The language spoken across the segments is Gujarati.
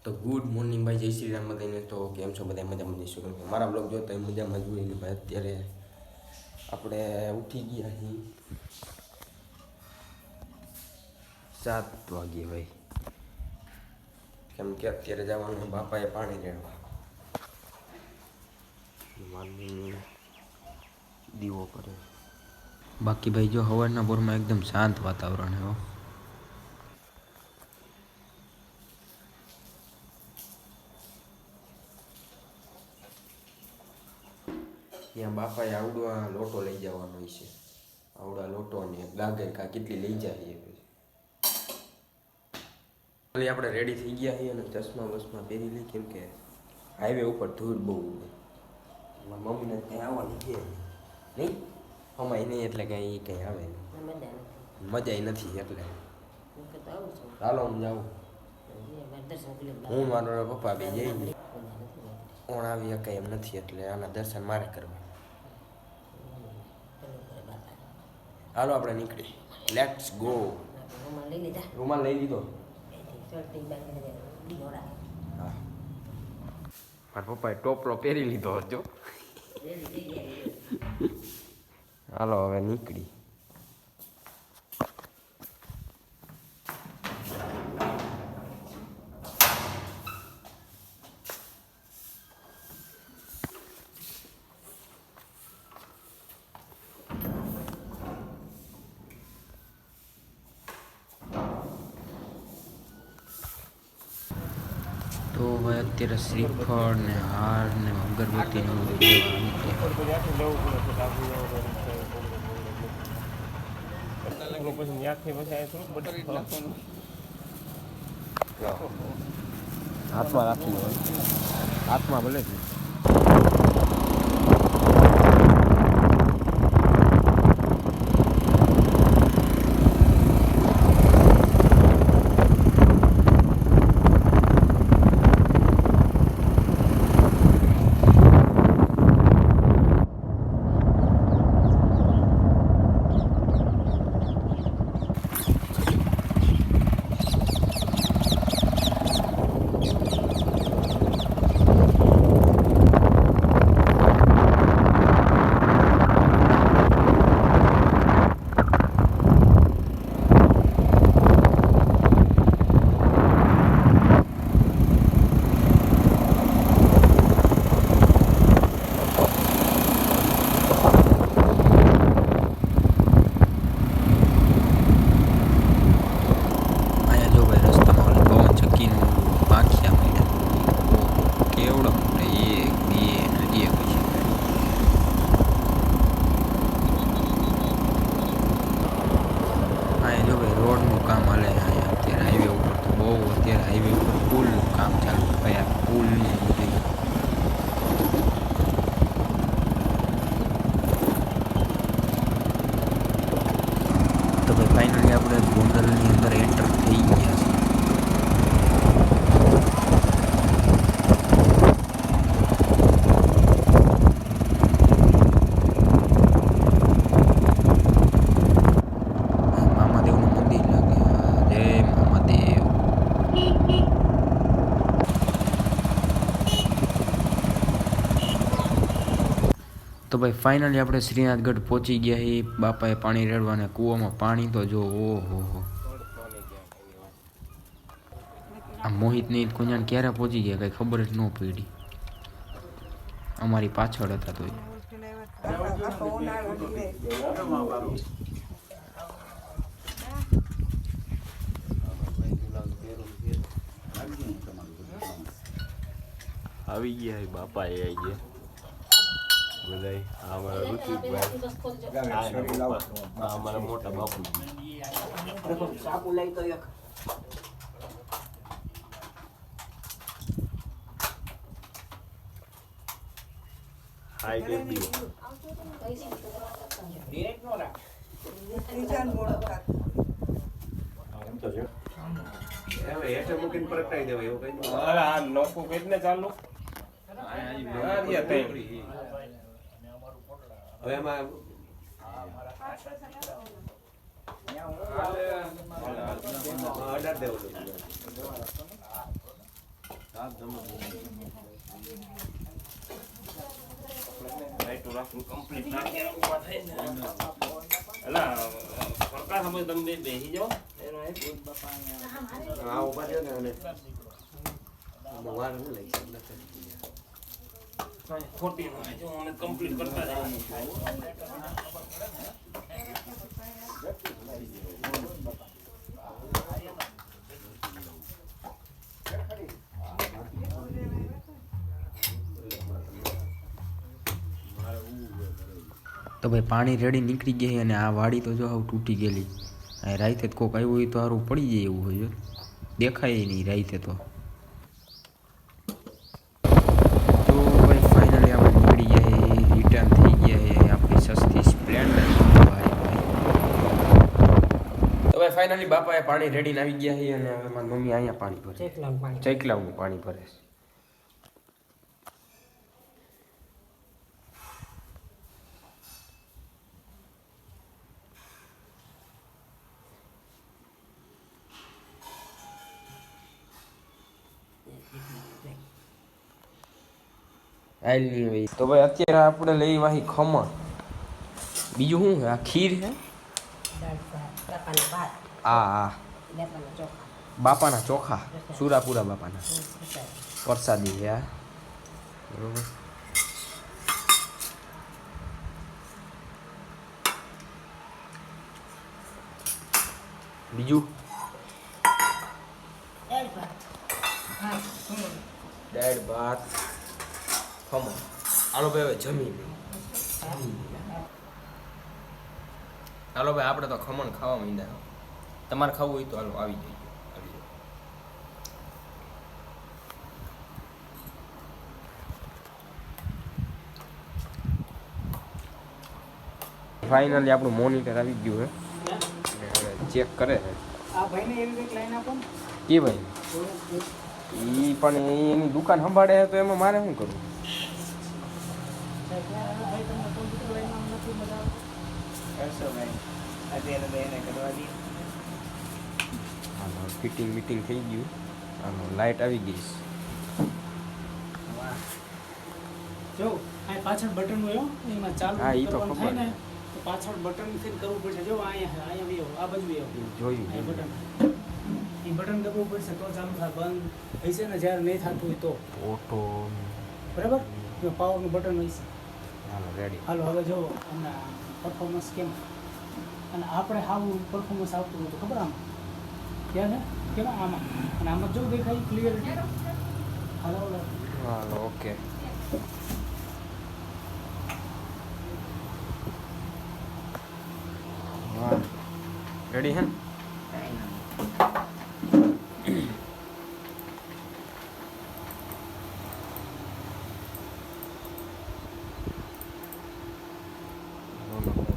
તો ગુડ મોર્નિંગ ભાઈ, જય શ્રી રામ બધાને. તો કેમ છો બધા? મજામાં જઈશું. કેમ કે મારા બ્લોગ જોતા હોય મજામાં જ હોય ને ભાઈ. અત્યારે આપણે ઉઠી ગયા છીએ 7 વાગે ભાઈ, કેમ કે અત્યારે જવાનું બાપાએ પાણી રેડવા. મામી દીવો કરે. બાકી ભાઈ જો સવારના પોરમાં એકદમ શાંત વાતાવરણ હો. ત્યાં બાપાએ આવડવા લોટો લઈ જવાનો હોય છે. આવડા લોટો અને ગાગર કા કેટલી લઈ જાય. પછી આપણે રેડી થઈ ગયા છીએ અને ચશ્મા બસમાં પહેરી લઈ, કેમ કે હાઈવે ઉપર ધૂળ બહુ ઉડે. મમ્મીને કંઈ આવવાની છે નહીં, અમાય નહીં એટલે કંઈ કંઈ આવે નહીં, મજા નથી એટલે. ચાલો હું જાઉં, હું મારો પપ્પા બી જઈ ઓણ આવી કંઈ એમ નથી, એટલે આના દર્શન મારે કરવા. હાલો આપણે નીકળી, લેટ્સ ગો. રૂમાલ લઈ લીધો? હા, મારા પપ્પાએ ટોપલો પહેરી લીધો હતો. હાલો હવે નીકળી. તો ભાઈ અત્યારે શ્રીફળ ને હાર ને અગરબત્તી ને હાથમાં રાખી લો, હાથમાં ભલે છે. તો ભાઈ ફાઇનલી આપણે ગોંડલની અંદર એન્ટર થઈ ગયા છીએ. મામાદેવનું મંદિર લાગે. જય મામાદેવ. તો ભાઈ ફાઇનલી આપણે શ્રીનાથગઢ પહોંચી ગયા છીએ. બાપાએ પાણી રેડવાને કૂવામાં પાણી તો જો ઓહો. આ મોહિત ની કુંજાન ક્યારે પહોંચી ગયા કઈ ખબર જ ન પડી. અમારી પાછળ હતા તો આવી ગયા બાપા એ આવી ગયા બધા. અમારા ઋતિકભાઈ, અમારા મોટા બાપુ. હાય બેબી. હવે એમાં ઓર્ડર દેવો. રાઈટો રાખવું કમ્પ્લીટ નાખી ઉભા થઈને એલા સરકાર સમજ તમે બેસી જાઓ એનો એક હા ઉભા થયો ને અને વાર હું લઈ ખોટી જો અમે કમ્પ્લીટ કરતા જાય તો ભાઈ પાણી રેડી નીકળી ગઈ અને આ વાડી તો જો હાવ તૂટી ગયેલી આ રાઈતે કોક આવ્યું હોય તો સારું પડી જાય એવું હોય દેખાય નહીં રાઈતે તો ભાઈ ફાઇનલી આપણે નીકળી ગયા રિટર્ન થઈ ગયા આપણી સસ્તી સ્પ્લેન્ડર ભાઈ તો ભાઈ ફાઇનલી બાપાએ પાણી રેડીને આવી ગયા છે અને હવે મારી મમ્મી અહીંયા પાણી ભરે ચૈકલાનું પાણી ભરે છે તો ભાઈ અત્યારે આપણે લઈ વાહી ખમણ બીજું શું છે આ ખીર છે આ બાપાના ચોખા સુરાપુરા બાપાના પ્રસાદી છે આ બરોબર બીજું દાળ ભાત ખમણ હાલો ભાઈ હવે જમી હાલો ભાઈ આપણે તો ખમણ ખાવા માંડ્યા તમારે ખાવું હોય તો હાલો આવી જાય ફાઇનલી આપણું મોનિટર આવી ગયું છે ચેક કરે છે કે ભાઈ એ પણ એની દુકાન સંભાળે તો એમાં મારે શું કરવું ફિટિંગ મીટિંગ થઈ ગયું આનો લાઇટ આવી ગઈ જો આ પાછળ બટન હોય એમાં ચાલુ હા, ઈ તો કરવાનું ખબર થાય ને તો પાછળ બટન થી કરવું પડશે જો અહીંયા બી આ બાજુ બી જોયું આ બટન એ બટન દબાવવું પડશે તો ચાલુ થાય બંધ હશે ને જ્યારે નહીં થતું હોય તો ઓટો બરાબર જો પાવરનું બટન હશે હાલો રેડી હાલો હવે જો આના પરફોર્મન્સ કેમ અને આપણે સારું પરફોર્મન્સ આવતું હોય તો ખબર આમાં ક્યાં છે કેમ આમાં અને આમાં જો દેખાય ક્લિયરિટી હાલો હાલો ઓકે વાહ રેડી હે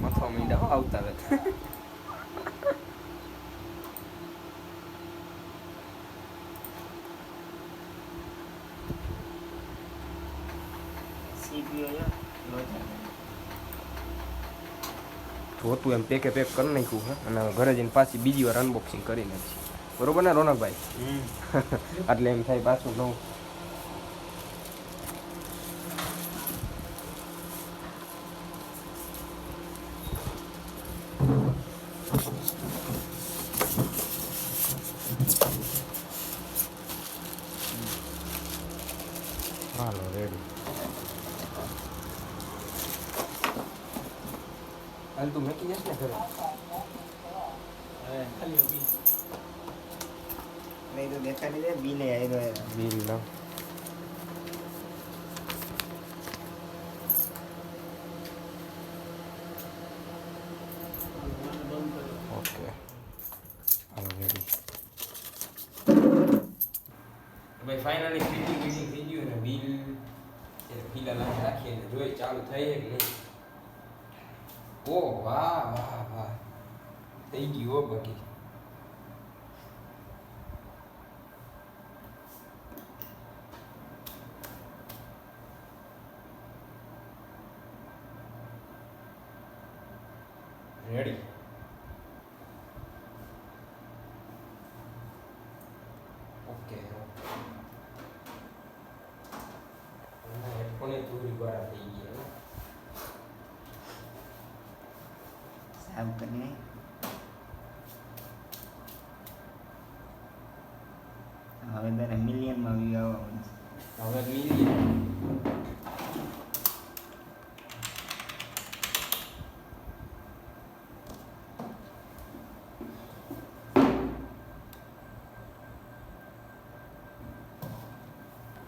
મથવા મીંડા આવતા રહે જોતું એમ પેકે પેક કરી નાખ્યું છે અને ઘરે જઈને પાછી બીજી વાર અનબોક્સિંગ કરી નાખી બરોબર ને રોનકભાઈ એટલે એમ થાય પાછું નવું હાલો રેડી હાલ તું મેકી જશ ને ઘરે ખાલી બી નહીં તો દેખાડી દે બિલે આવ્યો બિલ ના ઓકે હાલો રેડી ભાઈ ફાઇનલી ફિટિંગ થઈ ગયું ને બિલ પીલા લાખી રાખીએ ને જોઈ ચાલુ થઈ કે નહીં ઓ વાહ વાહ વાહ થઈ ગયું હો બાકી રેડી ઓકે થોડીક વાર થઈ ગયા સાફ કરીને હવે તારે મિલિયનમાં વ્યૂ આવવાનું છે. હવે મિલી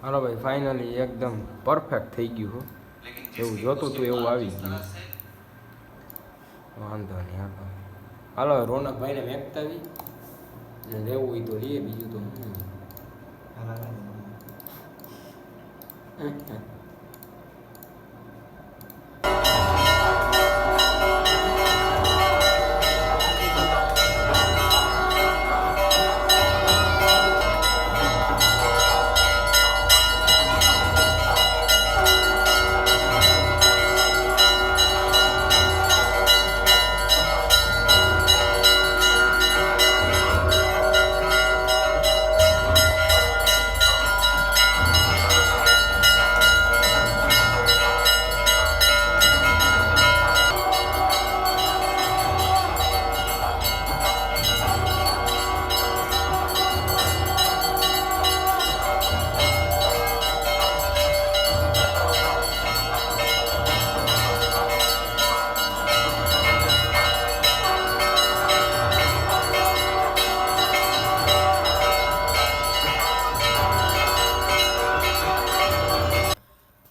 હાલો ભાઈ ફાઇનલી એકદમ પરફેક્ટ થઈ ગયું હો એવું જોતું હતું એવું આવી ગયું વાંધો નહીં હાલો રોનકભાઈને મેકતાવી ને લેવું હોય તો લઈએ બીજું તો શું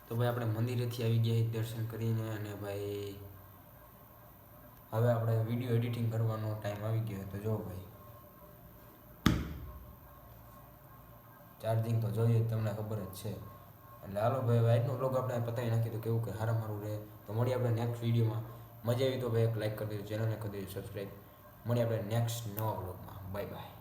તો ભાઈ આપણે મંદિરેથી આવી ગયા દર્શન કરીને અને ભાઈ હવે આપણે વિડીયો એડિટિંગ કરવાનો ટાઈમ આવી ગયો તો જો ભાઈ ચાર્જિંગ તો જોઈએ તમને ખબર જ છે એટલે હાલો ભાઈ આજનો બ્લોગ આપણે પતાવી નાખીએ તો કેવું કે સારું રહે તો મળીએ આપણે નેક્સ્ટ વિડીયોમાં મજા આવી તો ભાઈ એક લાઈક કરી દેજો ચેનલને કરી દેજો સબસ્ક્રાઈબ મળીએ આપણે નેક્સ્ટ નવા બ્લોગમાં બાય બાય